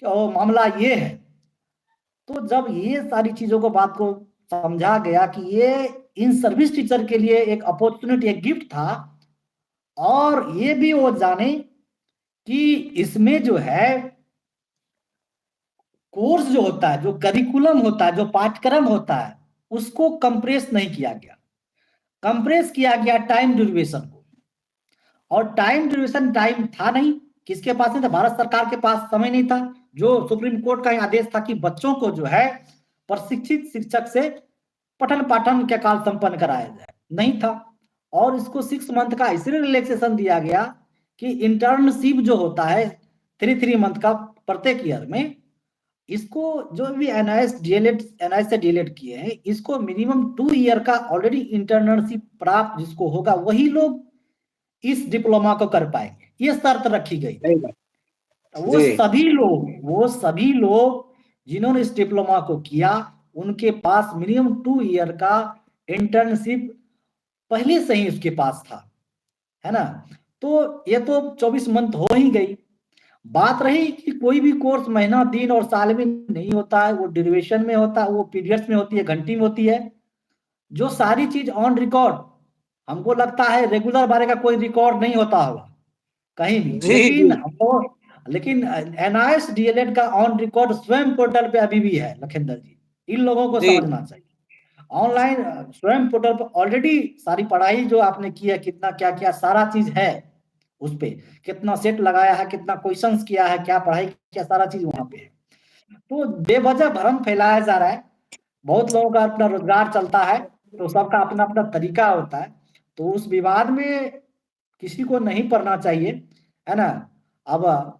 और मामला ये है। तो जब ये सारी चीजों को बात को समझा गया कि ये इन सर्विस टीचर के लिए एक अपॉर्चुनिटी, एक गिफ्ट था, और ये भी वो जाने कि इसमें जो है कोर्स जो होता है, जो करिकुलम होता है, जो पाठ्यक्रम होता है, उसको कंप्रेस नहीं किया गया। कंप्रेस किया गया टाइम ड्यूरेशन को, और टाइम ड्यूरेशन टाइम था नहीं, किसके पास नहीं था? भारत सरकार के पास समय नहीं था। जो सुप्रीम कोर्ट का आदेश था कि बच्चों को जो है प्रशिक्षित शिक्षक से पठन पाठन के काल संपन्न कराया जाए, नहीं था। और इसको 6 मंथ का इसलिए रिलैक्सेशन दिया गया कि इंटर्नशिप जो होता है 3 मंथ का प्रत्येक ईयर में, इसको जो भी एनआईएस डीएलएड, एनआईएस से डीएलएड किए हैं, इसको मिनिमम 2 ईयर का ऑलरेडी इंटर्नशिप प्राप्त जिसको होगा वही लोग इस डिप्लोमा को कर पाएंगे, ये शर्त रखी गई थी। वो जी सभी लोग जिन्होंने इस डिप्लोमा को किया, उनके पास मिनिमम 2 ईयर का इंटर्नशिप पहले से ही उसके पास था, है ना। तो ये तो 24 मंथ हो ही गई। बात रही कि कोई भी कोर्स महीना, दिन और साल में नहीं होता है, वो ड्यूरेशन में होता है, वो पीरियड्स में होती है, घंटी में होती है। जो सारी चीज ऑन रिकॉर्ड, हमको लगता है रेगुलर बारे का कोई रिकॉर्ड नहीं होता होगा कहीं भी, जी जी लेकिन एनआईएस डीएलएड का ऑन रिकॉर्ड स्वयं पोर्टल पे अभी भी है लखिंदर जी, इन लोगों को जी समझना चाहिए। ऑनलाइन स्वयं पोर्टल पर ऑलरेडी सारी पढ़ाई जो आपने की है, कितना क्या क्या सारा चीज है उस पे, कितना सेट लगाया है, कितना क्वेश्चंस किया है, क्या पढ़ाई किया, सारा चीज वहां पे है। तो बेवजह भ्रम फैलाया जा रहा है। बहुत लोगों का अपना रोजगार चलता है, तो सबका अपना अपना तरीका होता है। तो उस विवाद में किसी को नहीं पड़ना चाहिए, है ना। अब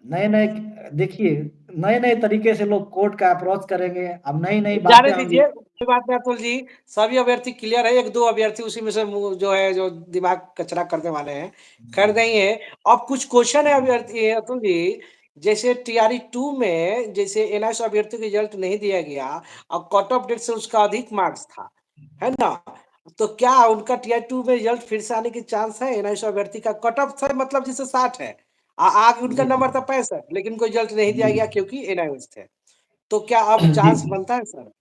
नए नए, देखिए, नए नए तरीके से लोग कोर्ट का अप्रोच करेंगे, अब नई नई जाने बातें होंगी। दीजिए, कोई बात नहीं अतुल जी। सभी अभ्यर्थी क्लियर है, 1-2 अभ्यर्थी उसी में से जो है जो दिमाग कचरा करने वाले हैं, खैर नहीं है। अब कुछ क्वेश्चन है अभ्यर्थी अतुल जी, जैसे टीआरई 2 में जैसे एनआईएस अभ्यर्थी को रिजल्ट नहीं दिया गया और कट ऑफ डेट से उसका अधिक मार्क्स था, है ना। तो क्या उनका टीआरई 2 में रिजल्ट फिर से आने की चांस है? एनआईएस अभ्यर्थी का कट ऑफ था, मतलब जैसे 60 है, आगे उनका जी नंबर था 65, लेकिन कोई रिजल्ट नहीं दिया जी। गया क्योंकि एनआईएस थे। तो क्या अब जी चांस बनता है सर?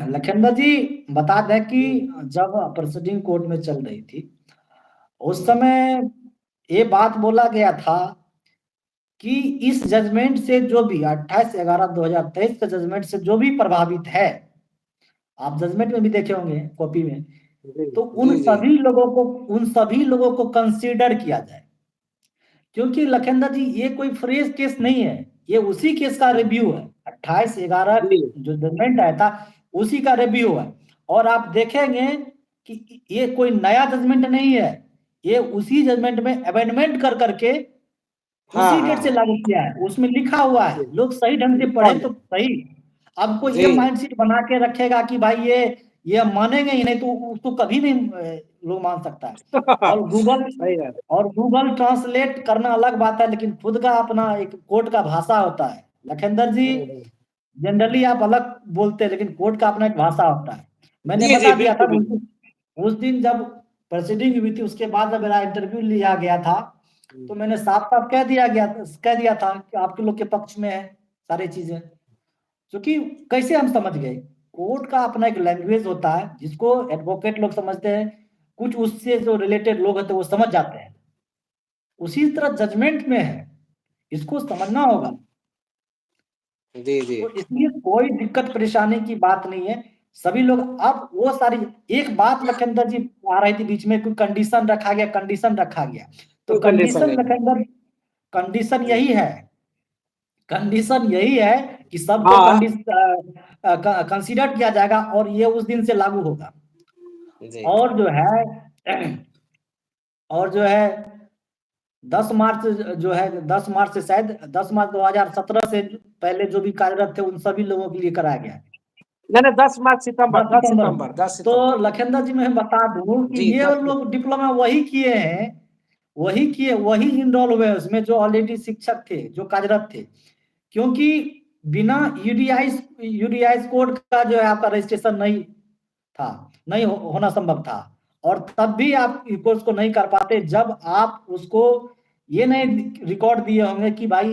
लखिंदर जी, बता दें कि जब प्रोसीडिंग कोर्ट में चल रही थी, उस समय ये बात बोला गया था कि इस जजमेंट से जो भी 28/11/2023 के जजमेंट से जो भी प्रभावित है, आप जजमेंट में भी देखे होंगे कॉपी में, जी तो जी जी उन सभी लोगों को कंसीडर किया जाए। क्योंकि लखिंदर जी ये कोई फ्रेश केस नहीं है, ये उसी केस का रिव्यू है। 28/11 जी जो जजमेंट आया था, उसी का रिव्यू है। और आप देखेंगे कि ये कोई नया जजमेंट नहीं है, ये उसी जजमेंट में अमेंडमेंट कर करके हाँ उसी डेट से हाँ लागू किया है, उसमें लिखा हुआ है। जी लोग सही ढंग से लिखा पढ़े हुआ तो सही। अब कोई जी ये माइंडसेट बना के रखेगा कि भाई ये मानेंगे ही नहीं, तो उसको कभी नहीं लोग मान सकता है। और गूगल सही है और गूगल ट्रांसलेट करना अलग बात है, लेकिन खुद का अपना एक कोर्ट का भाषा होता है लखिंदर जी। हम्म। जनरली आप अलग बोलते हैं, लेकिन कोर्ट का अपना एक भाषा होता है। मैंने जी जी बता दिया था बिल्कुल बिल्कुल उस दिन जब प्रोसीडिंग हुई थी, उसके बाद जब मेरा इंटरव्यू लिया गया था, तो मैंने साफ साफ कह दिया था कि आपके लोग के पक्ष में है सारी चीजें। क्योंकि कैसे हम समझ गए, कोर्ट का अपना एक लैंग्वेज होता है जिसको एडवोकेट लोग समझते हैं, कुछ उससे जो रिलेटेड लोग होते हैं वो समझ जाते हैं। उसी तरह जजमेंट में है, इसको समझना होगा। जी जी तो इसलिए कोई दिक्कत परेशानी की बात नहीं है। सभी लोग, अब वो सारी, एक बात लखिंदर जी आ रही थी बीच में, कोई कंडीशन रखा गया। तो कोई कंडीशन कंडीशन नहीं लखिंदर, कंडीशन है। यही है, कंडीशन यही है कि सबको हाँ कंसीडर किया जाएगा, और ये उस दिन से लागू होगा। जी और जो है और जो है 10 मार्च, जो है 10 मार्च से, शायद 10 मार्च 2017 से पहले जो भी कार्यरत थे उन सभी लोगों के लिए कराया गया है। नहीं नहीं 10 मार्च सितंबर 10 दस सितंबर सितंबर 10 सितंबर। तो लखिंदर जी मैं बता दूं कि जी ये 10 लोग डिप्लोमा वही किए हैं, वही इनरोल हुए हैं उसमें जो ऑलरेडी शिक्षक थे, जो कार्यरत थे। क्योंकि बिना यूडीआई कोड का जो है आपका रजिस्ट्रेशन नहीं था, होना संभव था। और तब भी आप कोर्स को नहीं कर पाते जब आप उसको ये नहीं रिकॉर्ड दिए होंगे कि भाई